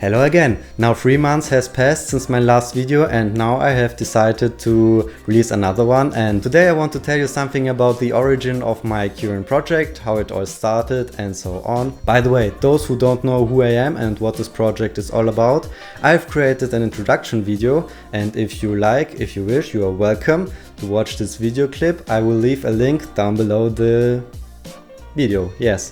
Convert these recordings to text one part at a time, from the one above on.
Hello again. Now 3 months has passed since my last video and now I have decided to release another one, and today I want to tell you something about the origin of my current project, how it all started and so on. By the way, those who don't know who I am and what this project is all about, I've created an introduction video, and if you wish, you are welcome to watch this video clip. I will leave a link down below the video, yes.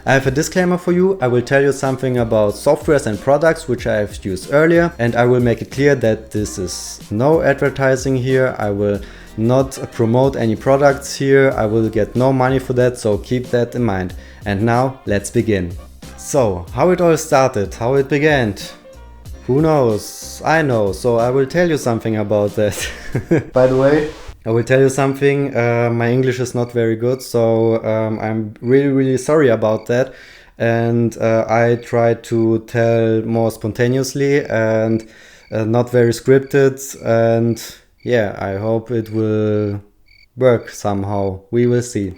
I have a disclaimer for you. I will tell you something about softwares and products which I have used earlier, and I will make it clear that this is no advertising here. I will not promote any products here. I will get no money for that, so keep that in mind. And now let's begin. So, how it all started, how it began. Who knows? I know, so I will tell you something about that. By the way, I will tell you something, my English is not very good, so I'm really sorry about that, and I try to tell more spontaneously and not very scripted, and yeah, I hope it will work somehow. We will see.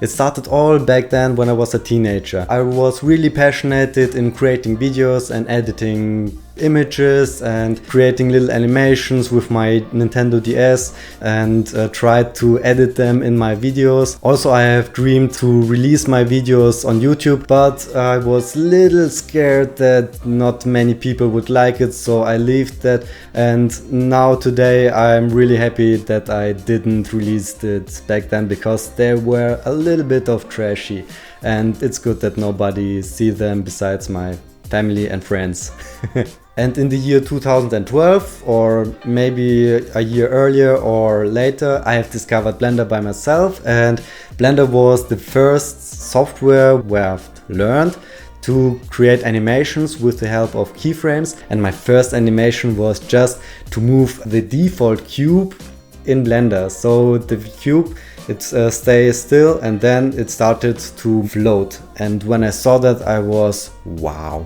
It started all back then when I was a teenager. I was really passionate in creating videos and editing images and creating little animations with my Nintendo DS and tried to edit them in my videos. Also, I have dreamed to release my videos on YouTube, but I was little scared that not many people would like it, so I left that, and now today I'm really happy that I didn't release it back then, because they were a little bit of trashy, and it's good that nobody see them besides my family and friends. And in the year 2012, or maybe a year earlier or later, I have discovered Blender by myself, and Blender was the first software where I've learned to create animations with the help of keyframes, and my first animation was just to move the default cube in Blender. So the cube, it stays still and then it started to float, and when I saw that I was, wow,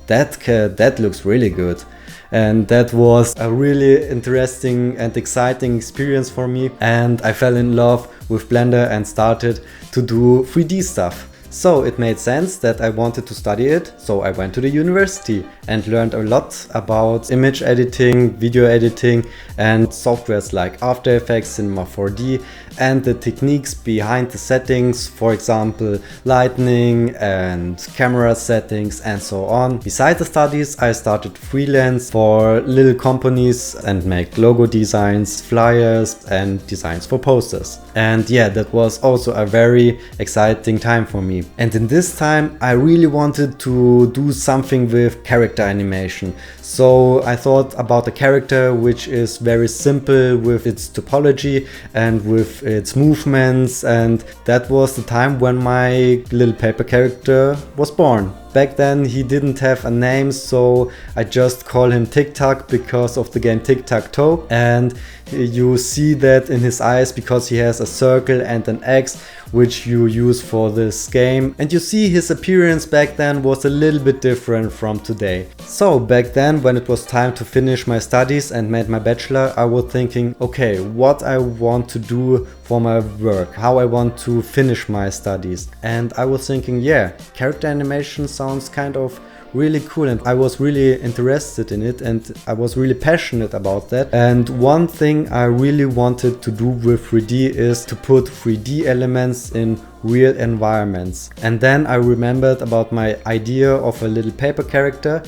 that looks really good. And that was a really interesting and exciting experience for me, and I fell in love with Blender and started to do 3D stuff. So it made sense that I wanted to study it, so I went to the university and learned a lot about image editing, video editing, and softwares like After Effects, Cinema 4D, and the techniques behind the settings, for example lighting and camera settings and so on. Besides the studies, I started freelance for little companies and make logo designs, flyers and designs for posters. And yeah, that was also a very exciting time for me. And in this time I really wanted to do something with character animation. So I thought about a character which is very simple with its topology and with its movements, and that was the time when my little paper character was born. Back then he didn't have a name, so I just call him Tic-Tac because of the game Tic-Tac-Toe, and you see that in his eyes because he has a circle and an X which you use for this game, and you see his appearance back then was a little bit different from today. So back then, when it was time to finish my studies and made my bachelor, I was thinking, okay, what I want to do for my work, how I want to finish my studies, and I was thinking, yeah, character animation sounds kind of really cool, and I was really interested in it and I was really passionate about that. And one thing I really wanted to do with 3D is to put 3D elements in real environments. And then I remembered about my idea of a little paper character,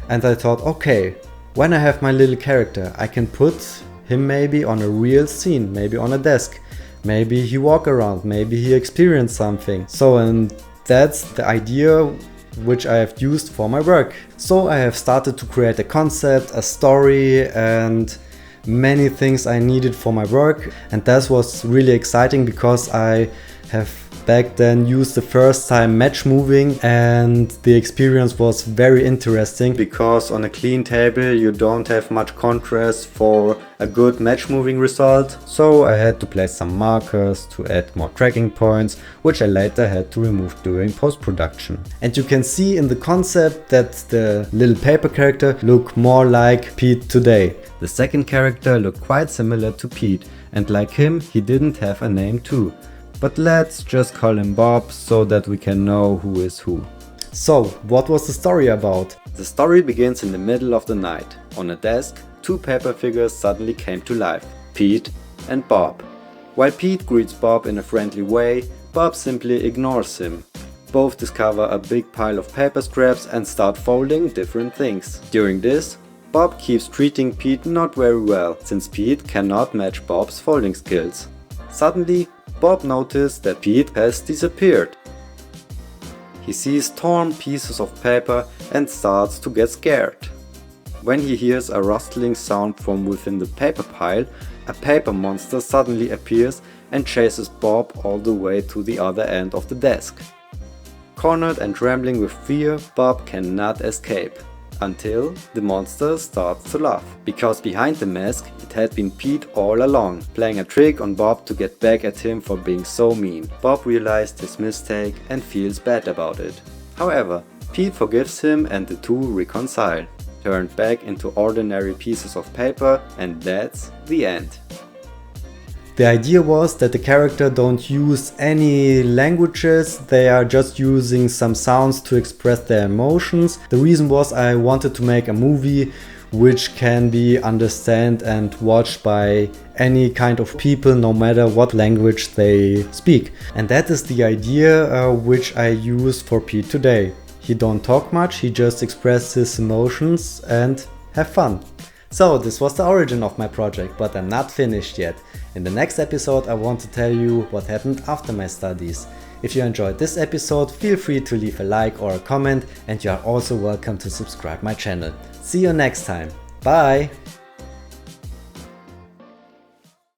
and I thought, okay, when I have my little character, I can put him maybe on a real scene, maybe on a desk, maybe he walk around, maybe he experienced something. So, and that's the idea which I have used for my work. So I have started to create a concept, a story, and many things I needed for my work, and that was really exciting because I have back then used the first time match moving, and the experience was very interesting because on a clean table you don't have much contrast for a good match moving result. So I had to place some markers to add more tracking points, which I later had to remove during post-production. And you can see in the concept that the little paper character look more like Pete today. The second character looked quite similar to Pete, and like him, he didn't have a name too. But let's just call him Bob so that we can know who is who. So, what was the story about? The story begins in the middle of the night. On a desk, two paper figures suddenly came to life, Pete and Bob. While Pete greets Bob in a friendly way, Bob simply ignores him. Both discover a big pile of paper scraps and start folding different things. During this, Bob keeps treating Pete not very well, since Pete cannot match Bob's folding skills. Suddenly, Bob notices that Pete has disappeared. He sees torn pieces of paper and starts to get scared. When he hears a rustling sound from within the paper pile, a paper monster suddenly appears and chases Bob all the way to the other end of the desk. Cornered and trembling with fear, Bob cannot escape. Until the monster starts to laugh, because behind the mask it had been Pete all along, playing a trick on Bob to get back at him for being so mean. Bob realized his mistake and feels bad about it. However, Pete forgives him and the two reconcile, turned back into ordinary pieces of paper, and that's the end. The idea was that the character don't use any languages, they are just using some sounds to express their emotions. The reason was I wanted to make a movie which can be understood and watched by any kind of people, no matter what language they speak. And that is the idea which I use for Pete today. He don't talk much, he just expresses his emotions and have fun. So this was the origin of my project, but I'm not finished yet. In the next episode I want to tell you what happened after my studies. If you enjoyed this episode, feel free to leave a like or a comment, and you are also welcome to subscribe my channel. See you next time. Bye!